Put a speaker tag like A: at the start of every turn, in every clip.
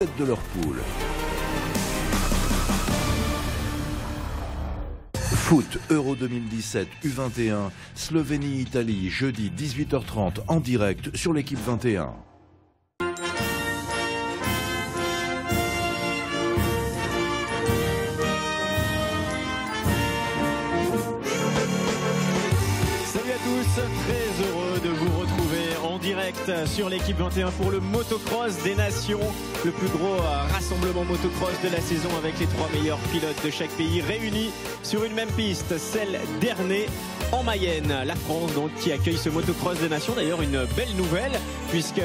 A: de leur poule. Foot Euro 2017 U21, Slovénie-Italie, jeudi 18h30 en direct sur l'équipe 21.
B: Salut à tous, très heureux de vous retrouver en direct sur l'équipe 21 pour le motocross des nations, le plus gros rassemblement motocross de la saison avec les 3 meilleurs pilotes de chaque pays réunis sur une même piste, celle d'Ernée en Mayenne. La France donc qui accueille ce motocross des nations, d'ailleurs une belle nouvelle puisque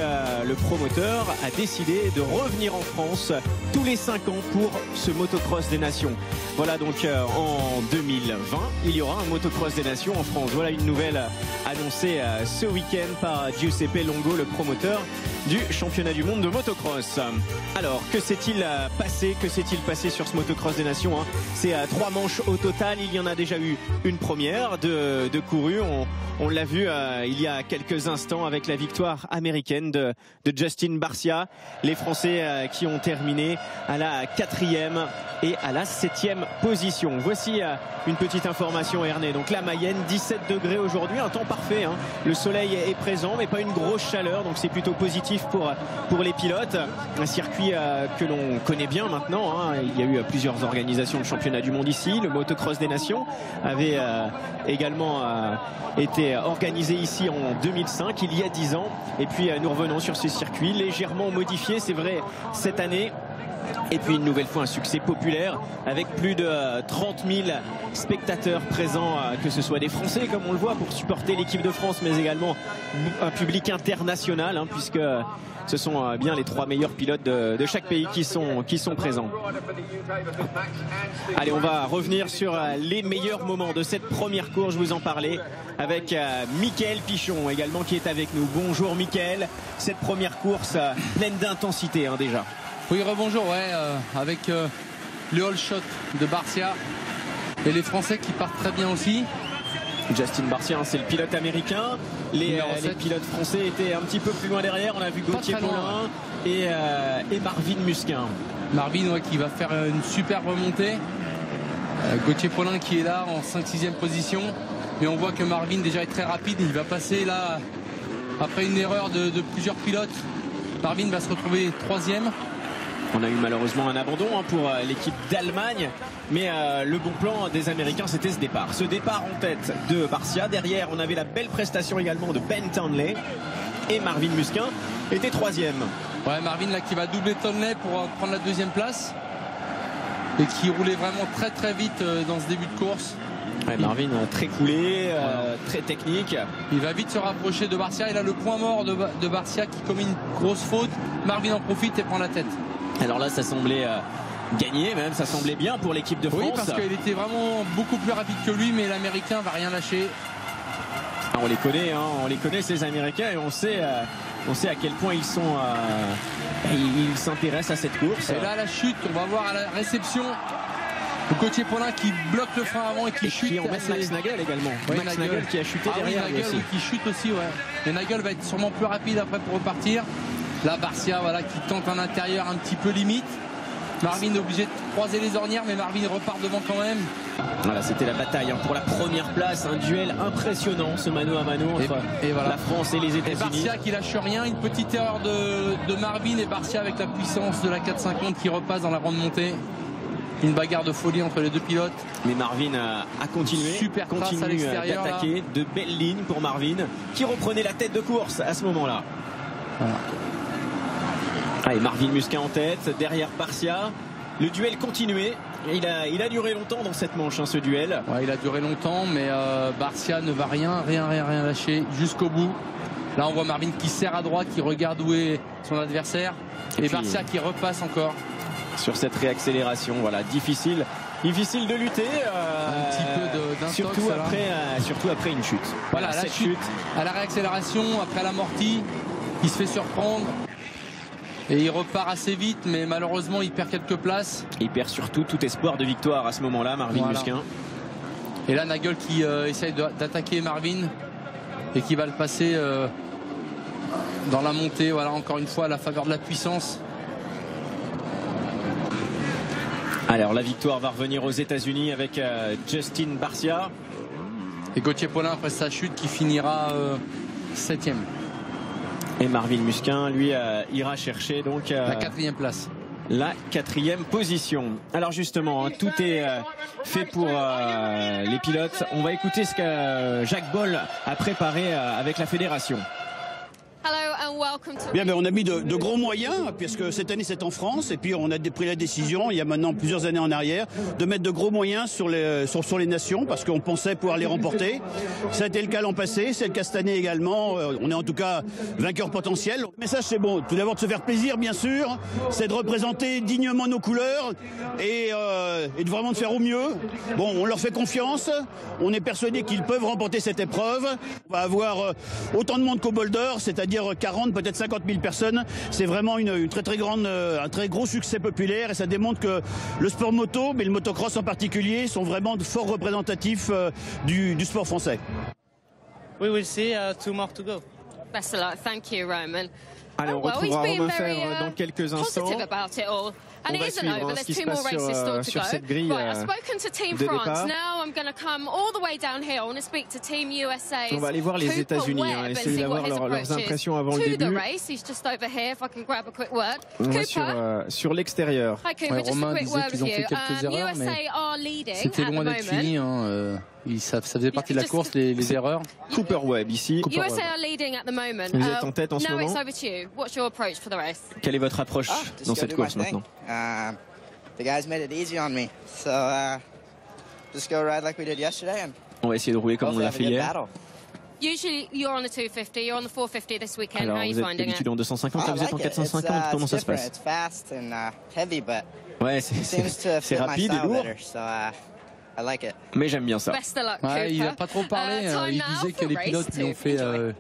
B: le promoteur a décidé de revenir en France tous les 5 ans pour ce motocross des nations. Voilà donc en 2020 il y aura un motocross des nations en France. Voilà une nouvelle annoncée ce week-end par Giuseppe Longo, le promoteur du championnat du monde de motocross. Alors que s'est-il passé sur ce motocross des nations, hein? C'est 3 manches au total, il y en a déjà eu une première de courue, on l'a vu il y a quelques instants avec la victoire américaine de Justin Barcia. Les Français qui ont terminé à la 4e et à la 7e position. Voici une petite information, Ernée. Donc la Mayenne, 17 degrés aujourd'hui, un temps parfait, hein. Le soleil est présent mais pas une grosse chaleur, donc c'est plutôt positif pour les pilotes. Un circuit que l'on connaît bien maintenant, hein. Il y a eu plusieurs organisations de championnat du monde ici. Le motocross des nations avait également été organisé ici en 2005, il y a 10 ans. Et puis nous revenons sur ce circuit légèrement modifié, c'est vrai, cette année. Et puis une nouvelle fois un succès populaire avec plus de 30 000 spectateurs présents, que ce soit des Français comme on le voit pour supporter l'équipe de France, mais également un public international, hein, puisque ce sont bien les 3 meilleurs pilotes de chaque pays qui sont présents. Allez, on va revenir sur les meilleurs moments de cette première course, je vous en parlais, avec Mickaël Pichon également qui est avec nous. Bonjour Mickaël, cette première course pleine d'intensité, hein, déjà.
C: Oui, rebonjour, ouais, avec le all shot de Barcia et les Français qui partent très bien aussi.
B: Justin Barcia, c'est le pilote américain. Les pilotes français étaient un petit peu plus loin derrière. On a vu Gauthier Paulin et Marvin Musquin.
C: Marvin, ouais, qui va faire une super remontée. Gauthier Paulin qui est là en 5-6e position. Mais on voit que Marvin déjà est très rapide. Il va passer là, après une erreur de plusieurs pilotes. Marvin va se retrouver 3e.
B: On a eu malheureusement un abandon, hein, pour l'équipe d'Allemagne, mais le bon plan des Américains, c'était ce départ. Ce départ en tête de Barcia. Derrière, on avait la belle prestation également de Ben Townley, et Marvin Musquin était 3e.
C: Ouais, Marvin là qui va doubler Townley pour prendre la 2e place et qui roulait vraiment très très vite dans ce début de course.
B: Ouais, Marvin très coulé, très technique.
C: Il va vite se rapprocher de Barcia. Il a le point mort de Barcia qui commet une grosse faute. Marvin en profite et prend la tête.
B: Alors là, ça semblait gagné, même ça semblait bien pour l'équipe de France.
C: Oui, parce qu'il était vraiment beaucoup plus rapide que lui, mais l'Américain va rien lâcher.
B: Ah, on les connaît, hein, on les connaît ces Américains, et on sait à quel point ils s'intéressent à cette course.
C: Et là, la chute, on va voir à la réception Gauthier Paulin qui bloque le frein avant et qui chute.
B: Et on met Max Nagel également.
C: Oui,
B: Max Nagel qui a chuté derrière.
C: Oui, Nagel, qui chute aussi, ouais. Et Nagel va être sûrement plus rapide après pour repartir. Là, Barcia, voilà, qui tente un intérieur un petit peu limite. Marvin est obligé de croiser les ornières, mais Marvin repart devant quand même.
B: Voilà, c'était la bataille, hein, pour la première place. Un duel impressionnant, ce mano à mano entre voilà, la France et les États-Unis.
C: Barcia qui lâche rien. Une petite erreur de Marvin et Barcia avec la puissance de la 450 qui repasse dans la grande montée. Une bagarre de folie entre les deux pilotes. Mais
B: Marvin a continué.
C: Super trace à l'extérieur.
B: D'attaquer. De belles lignes pour Marvin, qui reprenait la tête de course à ce moment-là. Voilà. Allez, Marvin Musquin en tête, derrière Barcia. Le duel continuait. Il a duré longtemps dans cette manche, hein, ce duel.
C: Ouais, il a duré longtemps, mais Barcia ne va rien lâcher jusqu'au bout. Là, on voit Marvin qui serre à droite, qui regarde où est son adversaire. Et Barcia qui repasse encore.
B: Sur cette réaccélération, voilà, difficile de lutter.
C: Un petit peu d'intox,
B: surtout après une chute.
C: Voilà, la chute. À la réaccélération, après l'amorti, il se fait surprendre. Et il repart assez vite, mais malheureusement il perd quelques places.
B: Il perd surtout tout espoir de victoire à ce moment-là, Marvin Musquin.
C: Et là, Nagel qui essaye d'attaquer Marvin et qui va le passer dans la montée. Voilà, encore une fois, à la faveur de la puissance.
B: Alors la victoire va revenir aux États-Unis avec Justin Barcia.
C: Et Gauthier Paulin après sa chute qui finira 7e.
B: Et Marvin Musquin, lui, ira chercher donc
C: la 4e place.
B: La 4e position. Alors justement, tout est fait pour les pilotes. On va écouter ce que Jacques Boll a préparé avec la fédération.
D: Bien, on a mis de gros moyens, puisque cette année c'est en France, et puis on a pris la décision, il y a maintenant plusieurs années en arrière, de mettre de gros moyens sur les nations, parce qu'on pensait pouvoir les remporter. Ça a été le cas l'an passé, c'est le cas cette année également. On est en tout cas vainqueur potentiel. Le message c'est bon, tout d'abord de se faire plaisir bien sûr, c'est de représenter dignement nos couleurs et de vraiment de faire au mieux. Bon, on leur fait confiance, on est persuadé qu'ils peuvent remporter cette épreuve. On va avoir autant de monde qu'au Bol d'Or, c'est-à-dire 40, peut-être 50 000 personnes. C'est vraiment une très grande, un très gros succès populaire et ça démontre que le sport moto, mais le motocross en particulier, sont vraiment de forts représentatifs du sport français.
E: We will see 2 more to go.
F: Best of luck. Thank you, Roman.
B: Allez, on retrouvera Romain Fèvre dans quelques instants.
F: And
B: On va
F: it isn't
B: suivre
F: over.
B: ce
F: There's
B: qui se
F: 2 more
B: passe
F: races still to
B: sur
F: go.
B: cette grille
F: Right, I've spoken to Team
B: de
F: France.
B: départ.
F: Now I'm going to come all the way down here. I want to speak to Team USA.
B: On va aller voir les États-Unis, essayer d'avoir leurs impressions avant le début.
F: Race. He's just over here. If I can grab a quick word.
B: On va sur l'extérieur.
F: Hi Cooper, just a quick word with you.
C: erreurs,
F: USA are leading
C: c'était loin d'être fini. Ça faisait partie de la course, les erreurs.
B: Cooper Webb ici.
F: USA are leading at the moment.
B: Vous êtes en tête en ce
F: now
B: moment.
F: it's over to you. What's your approach for the race?
B: Quelle est votre approche dans cette course maintenant?
G: The guys made it easy on me, so just go ride like we did yesterday, and
B: on va essayer de rouler comme on l'a fait hier.
F: Usually you're on the 250, you're on the 450 this weekend.
B: Alors
F: How are you
B: vous êtes
F: finding
B: d'habitude
F: it?
B: en 250, là vous êtes en 450. Comment ça se passe?
G: It's fast and heavy, but
B: Ouais, c'est rapide et lourd.
G: so I like it.
B: Mais j'aime bien ça.
F: Best of luck,
C: Ouais, il
F: Cooper.
C: n'a pas trop parlé. Il
F: Time
C: disait
F: now
C: que
F: for
C: les
F: race
C: pilotes lui ont
F: 2.
C: fait,
F: Enjoy.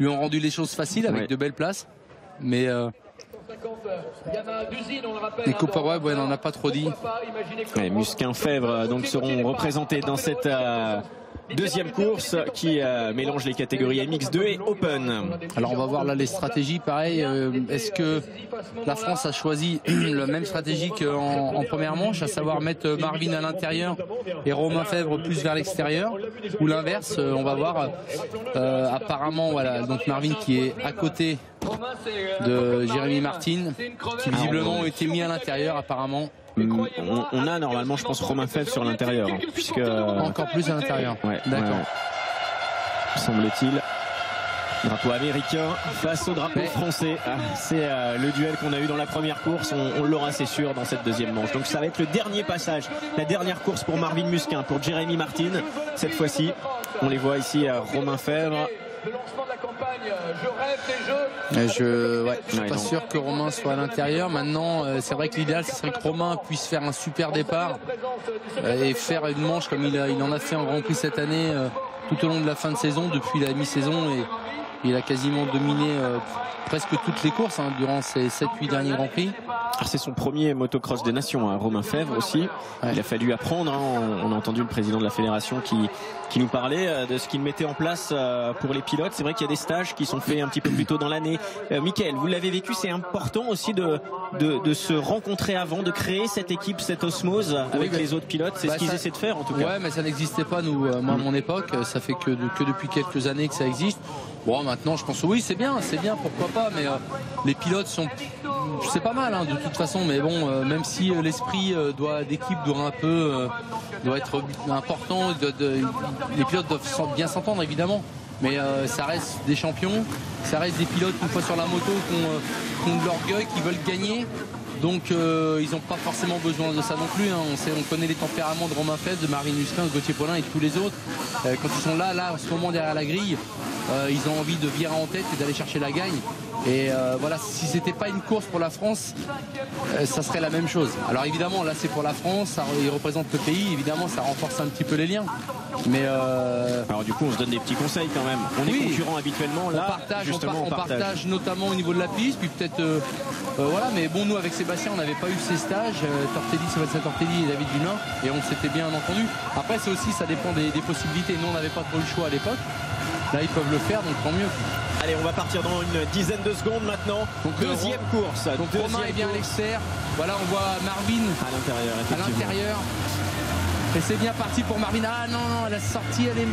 C: lui ont rendu les choses faciles avec
B: Ouais.
C: de belles places. Mais les Cooper Webb, ouais, on n'en a pas trop dit.
B: Ouais, Musquin, Fèvre donc seront représentés dans cette deuxième course qui mélange les catégories MX2 et Open.
C: Alors on va voir là les stratégies. Pareil, est-ce que la France a choisi la même stratégie qu'en première manche, à savoir mettre Marvin à l'intérieur et Romain Fèvre plus vers l'extérieur, ou l'inverse? On va voir. Apparemment, voilà, donc Marvin qui est à côté de Jérémy Martin, qui visiblement a été mis à l'intérieur apparemment.
B: On a normalement, je pense, Romain Fèvre sur l'intérieur, puisque
C: Encore plus à l'intérieur.
B: Ouais,
C: D'accord.
B: ouais. Semble-t-il. Drapeau américain face au drapeau français. C'est le duel qu'on a eu dans la première course. On l'aura, c'est sûr, dans cette deuxième manche. Donc ça va être le dernier passage, la dernière course pour Marvin Musquin, pour Jérémy Martin. Cette fois-ci, on les voit ici, Romain Fèvre.
C: Je suis pas sûr que Romain soit à l'intérieur. Maintenant, c'est vrai que l'idéal, ce serait que Romain puisse faire un super départ et faire une manche comme il en a fait en Grand Prix cette année, tout au long de la fin de saison, depuis la mi-saison, et il a quasiment dominé presque toutes les courses durant ces 7-8 derniers Grands Prix.
B: C'est son premier motocross des nations, Romain Fèvre aussi. Ouais. Il a fallu apprendre. On a entendu le président de la fédération qui nous parlait de ce qu'il mettait en place pour les pilotes. C'est vrai qu'il y a des stages qui sont faits un petit peu plus tôt dans l'année. Mickaël, vous l'avez vécu, c'est important aussi de se rencontrer avant, de créer cette équipe, cette osmose avec les autres pilotes. C'est ce qu'ils essaient de faire en tout cas.
C: Ouais, mais ça n'existait pas, moi à mon époque. Ça fait que depuis quelques années que ça existe. Bon, maintenant je pense oui, c'est bien, pourquoi pas, mais les pilotes c'est pas mal de toute façon, mais bon, même si l'esprit d'équipe doit être important, les pilotes doivent bien s'entendre évidemment, mais ça reste des champions, ça reste des pilotes une fois sur la moto qui ont de l'orgueil, qui veulent gagner. Donc ils n'ont pas forcément besoin de ça non plus. On connaît les tempéraments de Romain Fèvre, de Marvin Musquin, de Gauthier Paulin et de tous les autres. Quand ils sont là en ce moment derrière la grille, ils ont envie de virer en tête et d'aller chercher la gagne. Et voilà, si c'était pas une course pour la France, ça serait la même chose. Alors évidemment, là c'est pour la France, ils représentent le pays, évidemment ça renforce un petit peu les liens. Mais
B: alors du coup on se donne des petits conseils quand même. On est concurrents habituellement, là
C: on partage notamment au niveau de la piste, puis peut-être voilà, mais bon, nous avec Sébastien on n'avait pas eu ces stages, Sébastien Tortelli et David Dunin, et on s'était bien entendu. Après c'est aussi, ça dépend des possibilités. Nous on n'avait pas trop le choix à l'époque, là ils peuvent le faire, donc tant mieux.
B: Allez, on va partir dans une dizaine de secondes maintenant.
C: Donc,
B: deuxième course.
C: Donc Romain est bien à l'extérieur. Voilà, on voit Marvin
B: à l'intérieur.
C: À l'intérieur. Et c'est bien parti pour Marvin. Ah non, non, la sortie, elle est...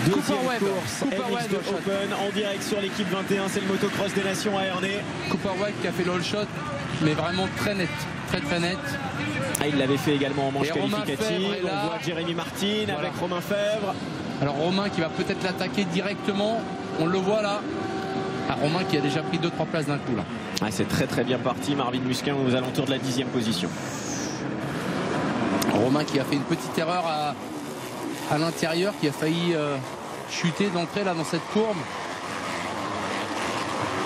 B: Deuxième course, MX2 Open en direct sur l'équipe 21, c'est le motocross des Nations à Ernée.
C: Cooper Webb qui a fait l'all shot, mais vraiment très net, très net.
B: Ah, il l'avait fait également en manche qualificative. On voit Jérémy Martin avec Romain Fèvre.
C: Alors Romain qui va peut-être l'attaquer directement, on le voit là. Ah, Romain qui a déjà pris 2-3 places d'un coup là.
B: Ah, c'est très bien parti, Marvin Musquin aux alentours de la 10e position.
C: Romain qui a fait une petite erreur à l'intérieur, qui a failli chuter d'entrée là dans cette courbe.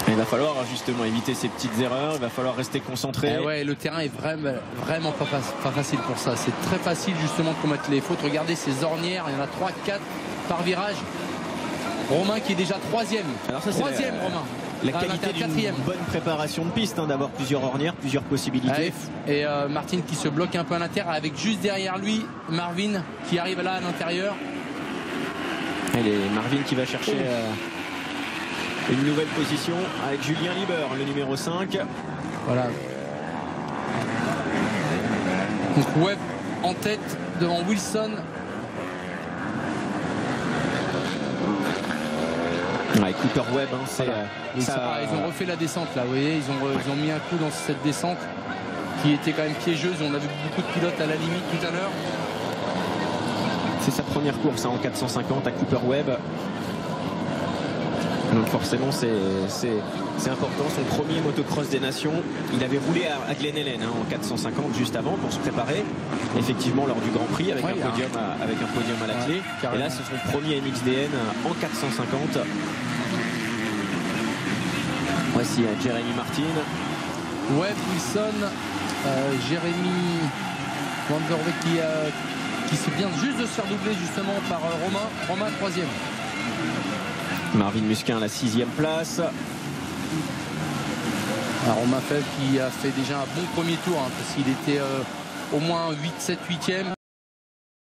B: Il va falloir justement éviter ces petites erreurs, il va falloir rester concentré.
C: Ouais, le terrain est vraiment pas facile pour ça. C'est très facile justement de commettre les fautes. Regardez ces ornières, il y en a 3-4 par virage. Romain qui est déjà 3e.
B: Alors ça,
C: troisième Romain.
B: La qualité d'une bonne préparation de piste, d'avoir plusieurs ornières, plusieurs possibilités.
C: Et Martin qui se bloque un peu à l'intérieur avec juste derrière lui Marvin qui arrive là à l'intérieur.
B: Marvin qui va chercher une nouvelle position avec Julien Lieber, le numéro 5.
C: Voilà. Donc Webb en tête devant Wilson.
B: Ouais, Cooper Webb, hein,
C: ils ont refait la descente là, vous voyez, ils ont mis un coup dans cette descente qui était quand même piégeuse. On a vu beaucoup de pilotes à la limite tout à l'heure.
B: C'est sa première course en 450 à Cooper Webb. Donc forcément c'est important, son premier motocross des Nations. Il avait roulé à Glen Helen en 450 juste avant pour se préparer effectivement lors du Grand Prix avec un podium à la clé. Et là c'est son premier MXDN en 450. Voici Jérémy Martin.
C: Webb, Wilson, Jérémy Van der Weyck qui se vient juste de se faire doubler justement par Romain 3e.
B: Marvin Musquin à la 6e place.
C: Alors Romain Fèvre qui a fait déjà un bon premier tour, hein, parce qu'il était au moins 8-7, 8e.